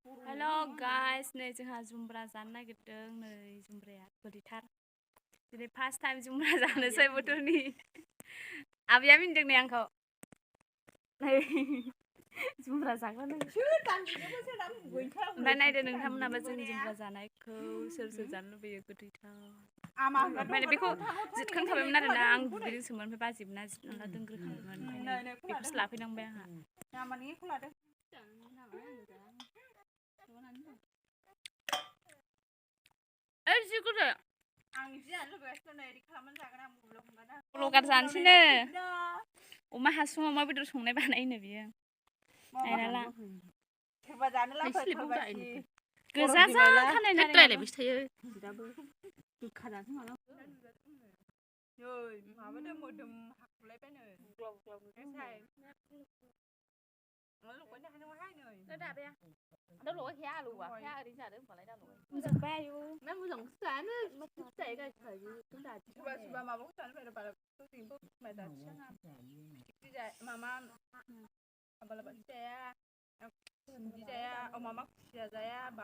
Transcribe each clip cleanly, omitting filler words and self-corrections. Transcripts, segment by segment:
Hello guys नै जोंहा जुमब्रा जानो नागिरदों नै जुमब्राया गोदैथार दिनै फार्स्ट टाइम जुमब्रा जानोसै बोथोरनि आबैया मिनदों नै आंखौ नै जुमब्रा जाग्रा ओमफ्राय नायदो नोंथांमोनाबो जोंनि जुमब्रा जानायखौ सोर सोर जानो लुबैयो गोदैथार ओमफ्राय बेखौ जितखांखाबायमोन आरोना आं दुगैदोंसोमोन ओमफ्राय बाजैमोना जितनानै दोनग्रोखांबायमोन ओमफ्राय बेखौसो लाफैनांबाय आंहा ओइ जि गोदै ब्लगार जानोसैनो अमा हासुङाव अमा बेदर संनाय बानायनो बियो नायनाला गोजा जा खानाय नायलायबायसो थायो माबादो मोदोम हाखुलायबायनो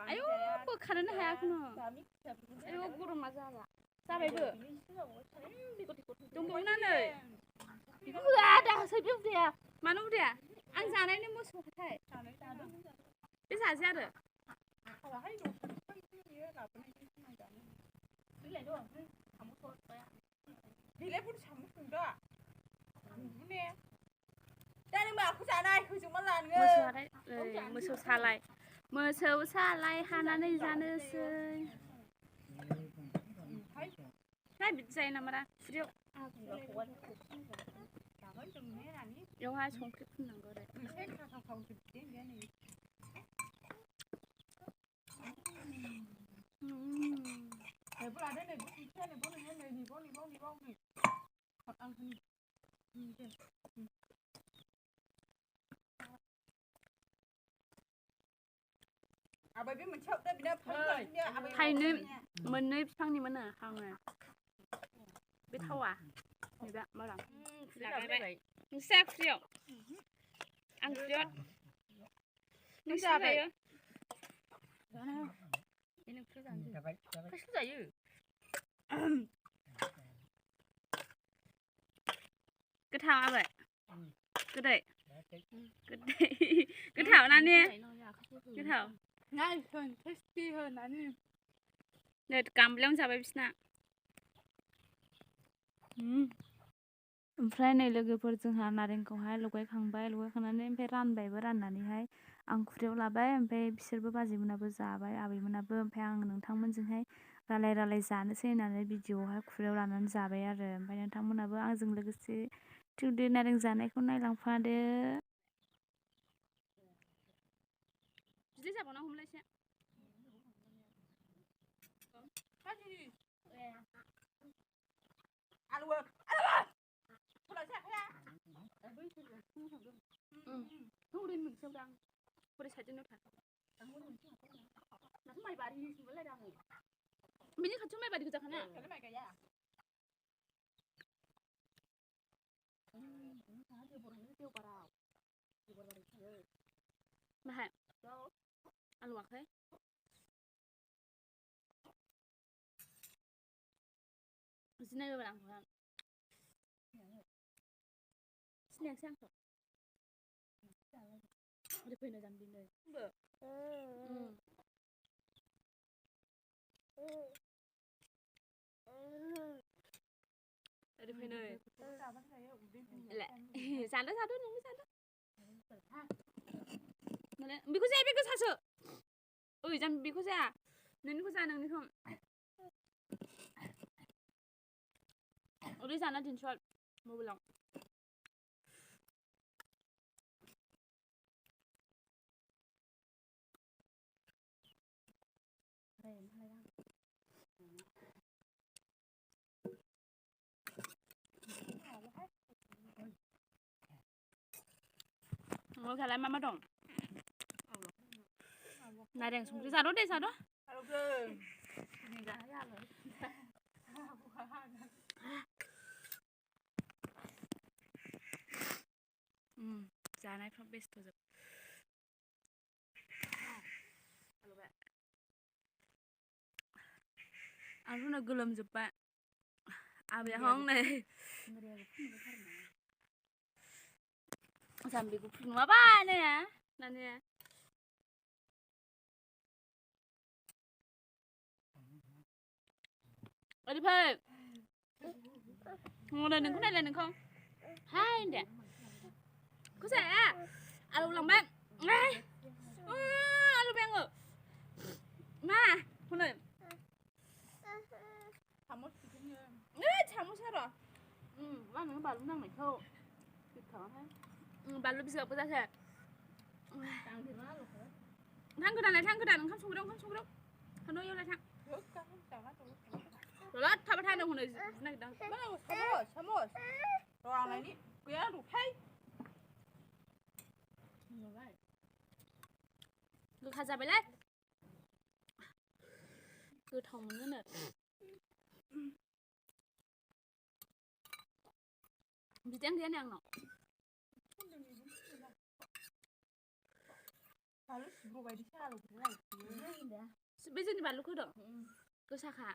आयौ बोखारनो हायाखैनो आयौ गरमा जाला जाबायबो दंबावोना नै बेखौ होआ दासै बे उदाया मानो उदाया आं जानायनि मोसौ हाथाय बे जाजाया आरो मोसौ सालाय हानानै जानोसै बिदि जायो नामारा खुरियाव बेवहाय संख्रि फुननांगौ आरो थाइनै मोननै बिफांनि मोनो आङो बे थावा नैबे मोजां नोंसा खुरियाव आं खुरियाव नोंसा जायो जायो गोथाव आबै गोदै गोदै गोथाव ना ने गोथाव नै गामलायावनो जाबाय बिसना ओमफ्राय नै लोगोफोर जोंहा नारेंखौहाय लगायखांबाय लगायखांनानै ओमफ्राय रानबायबो राननानैहाय आं खुरैयाव लाबाय ओमफ्राय बिसोरबो बाजैमोनाबो जाबाय आबैमोनाबो ओमफ्राय आं नोंथांमोनजोंहाय रायलाय रायलाय जानोसै होननानै भिडिअआवहाय खुरैयाव लानानै जाबाय आरो ओमफ्राय नोंथांमोनाबो आंजों लोगोसे थुदो नारें जानायखौ नायलांफादो बिदि जाबावना हमलायसै बिनि खाथियाव माइबारि गोजाखाना माहाय आलुवाखै सिनायबाय आंखौ सिनायाखिसै आंखौ ओरै फैनो जामबिनो ओरै फैनो जादो जादो नोंबो जादो बेखौ जाया बे गोसासो ओइ जाम्बि बेखौ जाया नोंनिखौ जा नोंनिखौ ओरै जाना दिन्थ' मबाइलाव न'आवलाय मा मा दं नारें संख्रि जाद' दे जाद' जानायफ्राव बेस्थ' जोब आंथ' गोलोमजोब्बाय आबैया हंनै जाम्बिखौ फुदुङाबा नाया नानिया ओरैफाय हनै नोंखौ नायलाय नोंखौ हाय होनदे खौसे आलु लांबाय आलु बाय आङो मा हनै साम'सा र' मा होनो बानलु नांनायखौ बानलु बिजौबो जाखो थां गोदान ओंखाम संग्रायाव थांनो एवलाय थां र'द थाबाय थानो हनै नागिरदां सामस र' आंलायनि गैया र'थाय गोखा जाबायलै गोथाव मोनोनो बिदायानो गैया नै आंनाव बानलु सिब्र' बायदिसो आलुखौलाय बे जोंनि बानलुखौ होदों गोसाखा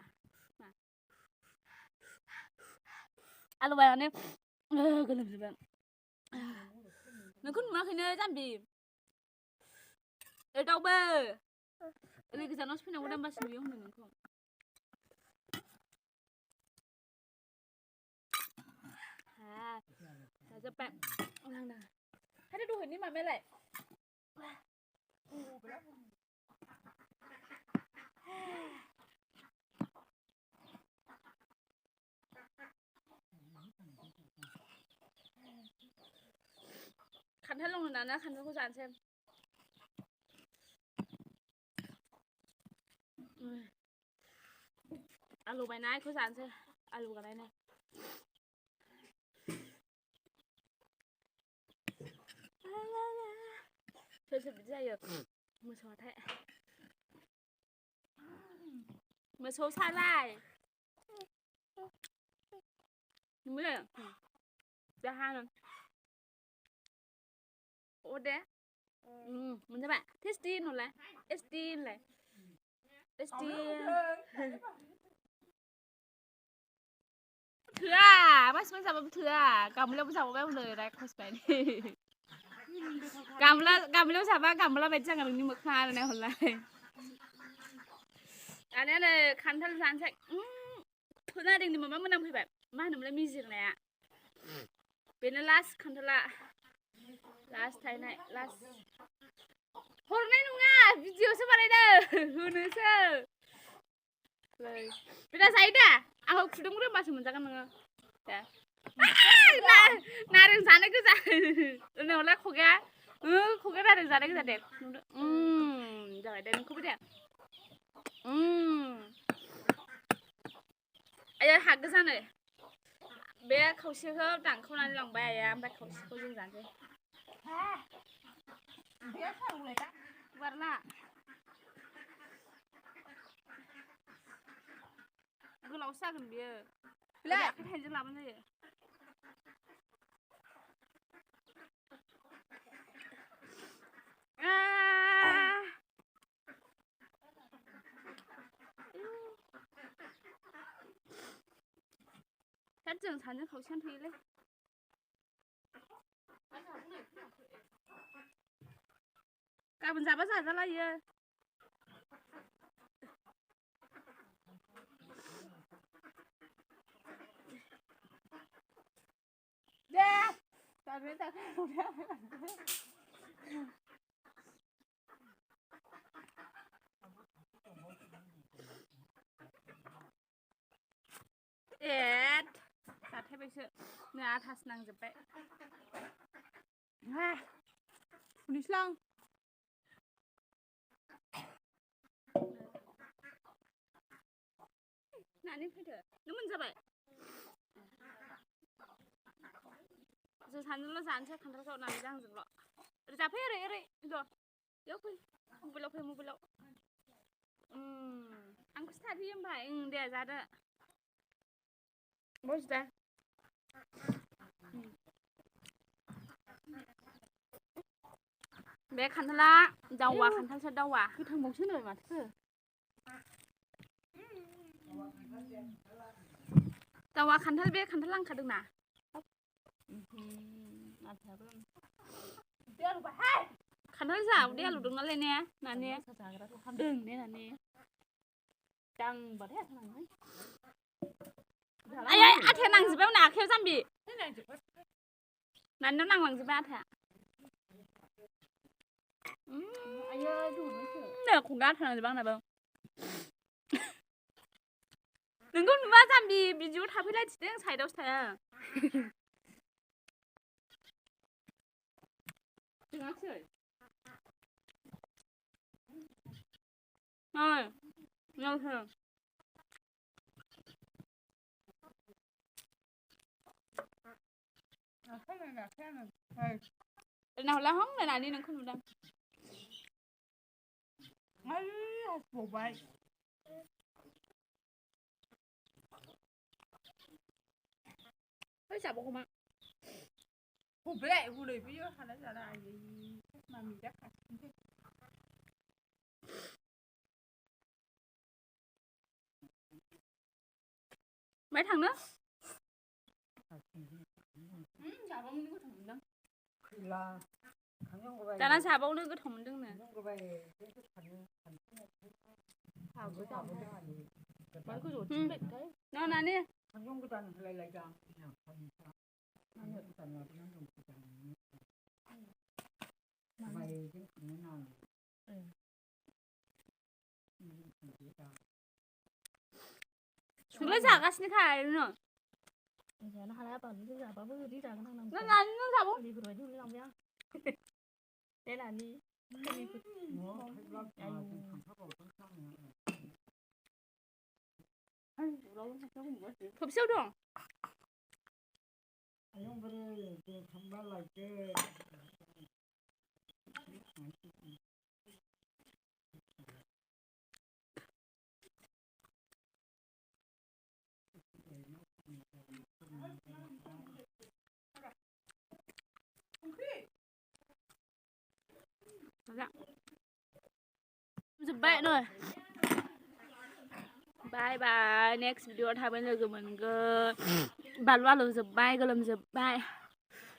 आलु बायनानै गोलोमजोबबाय नोंखौ नुवाखैनो जाम्बि दाउबो ओरै गोजानावसो फैनांगौ दामबासो नुयो होनो नोंखौ जाजोब्बाय लांदां हाथाय दहायनि माबायालाय खान्थाल दङ दाना खान्थालखौ जानोसै आलु बायनायखौ जानोसै आलु गालायनाय सोर बिदि जायो मोसौआथाय मोसौ सालाय नुयो जाहानो अ दे मोनजाबाय टेस्टि होनहरलाय टेस्टि होनलाय टेस्टि थोआ मानसिफोर जाबाबो थोआ गामलायावबो जाबावबाय हनै रायखसबाय गामलायाव जाबा गामला बायदि जागोन नोंनि मोखाङा आरो नायहरलाय दानिया नै खान्थाल जानोसै नारेंनि माबा मोनामफैबाय मा होनोमोनलाय मिजिरनाया बेनो लास्ट खान्थाला लास्ट थायनाय लास्ट हरनाय नङा भिडिअसो बानायदों होनोसो बेना जायो दा आंखौ खुदुं रोंबासो मोनजागोन नोङो दे नारें जानो गोजा उनावलाय खगाया नारें जानो गोजा दे जाबाय दे नोंखौबो दे आया हागो जानो बे खावसेखौ दानखावनानै लांबाय आया ओमफ्राय खावसेखौ जों जानोसै गुवारला गोलावसो जागोन बियो आखाइ थाइजों लाबानो जायो जों सानैजों खावसेयानो थोयोलै गाबोन जाबा जाजालायो दे जाबाय जाथायबायसो नै आथासो नांजोब्बाय फुनोसैलां नानि फैदो नों मोनजाबाय जों सानैजोंल' जानोसै खान्थालखौ नानिजों आंजोंल' ओरै जाफै ओरै बेयाव फै मबाइलाव आंखौसो थाथोयो ओमफ्राय दे जादो बस दे बे खान्थाला दावा खान्थालसो दावा गोथांबावसो नै माथो แต่ว่าคันทัลเบคันทัลลังคัดดึงนะคันทัลสาวเดียวหลุดดึงนั่นเลยเนี่ยนั่นเนี่ยดึงเนี่ยนั่นเนี่ยจังบ่ได้ทางไหนไอ้อาเทนังสิเป้าหนาเขี้ยวซ้ำบีนั่นนั่งหลังสิบ้าแท้ไอ้เยอะดูไม่เชื่อเนี่ยคงการทางสิบ้างนะเบ้างนึกว่าซ้ำบีบีจูทำให้ได้จิตยังใช้ได้ใช่จริงอ่ะเชื่อเอ้ยยังเชื่อnào lá hóng này là đi nâng không được mấy phụ vậy mấy chả bộ không ạ phụ với lại phụ đời bây giờ hắn đã là gì mà mình chắc là mấy thằng nữa chả bông đừng có thủng đừng chả nó chả bông đừng có thủng đừng nè nó là nè chúng lấy chả cái gì khai nữa nó là bảo đi chả bảo đi chả nó là nó chả bông đi rồi đi làm nhá đây là đi không siêu được Dập bẹ rồi. Bye bye. Next video thay bên rồi mình cơ bạn loa lồng dập bye cơ làm dập bye.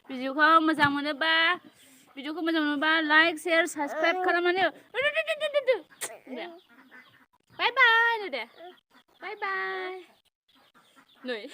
Video không mà rằng mình ba. Video không mà rằng mình ba like share subscribe kalau mana. Bye bye rồi. Bye bye. Rồi.